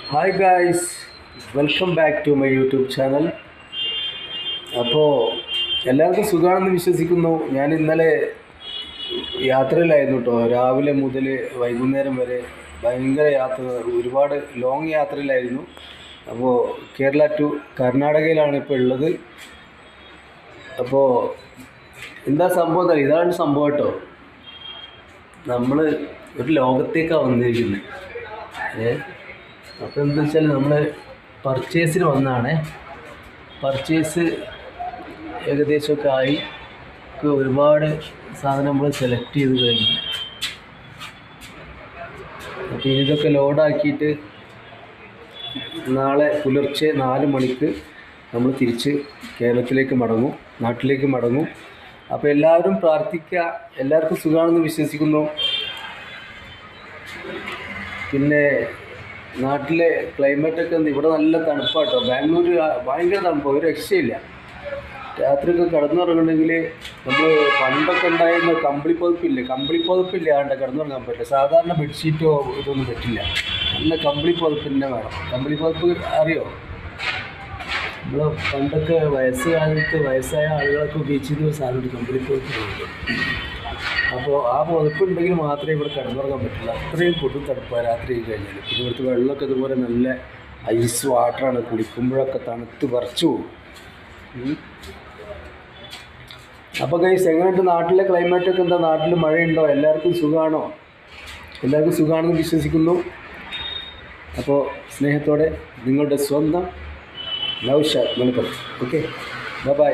Hi guys, welcome back to my YouTube channel. അപ്പോൾ എല്ലാവർക്കും സുഖമാണെന്ന് വിശ്വസിക്കുന്നു. ഞാൻ ഇന്നലെ യാത്രയിലായിരുന്നു കേട്ടോ. രാവിലെ മുതൽ വൈകുന്നേരം വരെ ഭയങ്കര യാത്ര, ഒരുപാട് ലോങ് യാത്രയിലായിരുന്നു. അപ്പോൾ കേരള ടു കർണാടകയിലാണ് ഇപ്പോൾ ഉള്ളത്. അപ്പോൾ എന്താ സംഭവം എന്നല്ല, ഇതാണ് സംഭവം കേട്ടോ. നമ്മൾ ഒരു ലോകത്തേക്കാണ് വന്നിരിക്കുന്നത്. അപ്പോൾ എന്താ വെച്ചാൽ നമ്മൾ പർച്ചേസിന് വന്നതാണ്. പർച്ചേസ് ഏകദേശമൊക്കെ ആയി, ഒരുപാട് സാധനം നമ്മൾ സെലക്ട് ചെയ്ത് കഴിഞ്ഞു. അപ്പോൾ ഇതൊക്കെ ലോഡാക്കിയിട്ട് നാളെ പുലർച്ചെ 4 മണിക്ക് നമ്മൾ തിരിച്ച് കേരളത്തിലേക്ക് മടങ്ങും, നാട്ടിലേക്ക് മടങ്ങും. അപ്പോൾ എല്ലാവരും പ്രാർത്ഥിക്കുക. എല്ലാവർക്കും സുഖമാണെന്ന് വിശ്വസിക്കുന്നു. പിന്നെ നാട്ടിലെ ക്ലൈമറ്റൊക്കെ ഇവിടെ നല്ല തണുപ്പാട്ടോ. ബാംഗ്ലൂർ ഭയങ്കര തണുപ്പ്, ഒരു രക്ഷയില്ല. രാത്രിയൊക്കെ കിടന്നുറങ്ങണമെങ്കിൽ നമ്മൾ പണ്ടൊക്കെ ഉണ്ടായിരുന്ന കമ്പിളിപ്പുതപ്പില്ലാണ്ട് കിടന്നുറങ്ങാൻ പറ്റില്ല. സാധാരണ ബെഡ്ഷീറ്റോ ഇതൊന്നും പറ്റില്ല. നല്ല കമ്പിളിപ്പുതപ്പ് തന്നെ വേണം. കമ്പിളിപ്പുതപ്പ് അറിയോ? നമ്മൾ പണ്ടൊക്കെ വയസ്സായ ആളുകളൊക്കെ ഉപയോഗിച്ചിരുന്ന ഒരു സാധനം കമ്പിളിപ്പുതപ്പ്. അപ്പോൾ ആ പുതപ്പുണ്ടെങ്കിൽ മാത്രമേ ഇവിടെ കിടന്നുറങ്ങാൻ പറ്റുള്ളൂ. അത്രയും കൊടും തണുപ്പാണ് രാത്രി കഴിഞ്ഞാൽ. പിന്നെ ഇവിടുത്തെ വെള്ളമൊക്കെ ഇതുപോലെ നല്ല ഐസ് വാട്ടറാണ്. കുളിക്കുമ്പോഴൊക്കെ തണുത്ത് പറിച്ചു പോകും. അപ്പോൾ ഗൈസ്, എങ്ങനെയുണ്ട് നാട്ടിലെ ക്ലൈമറ്റൊക്കെ? എന്താ, നാട്ടിൽ മഴയുണ്ടോ? എല്ലാവർക്കും സുഖമാണോ? എല്ലാവർക്കും സുഖമാണെന്ന് വിശ്വസിക്കുന്നു. അപ്പോൾ സ്നേഹത്തോടെ നിങ്ങളുടെ സ്വന്തം നൗഷാദ് മലപ്പുറം. Okay, by.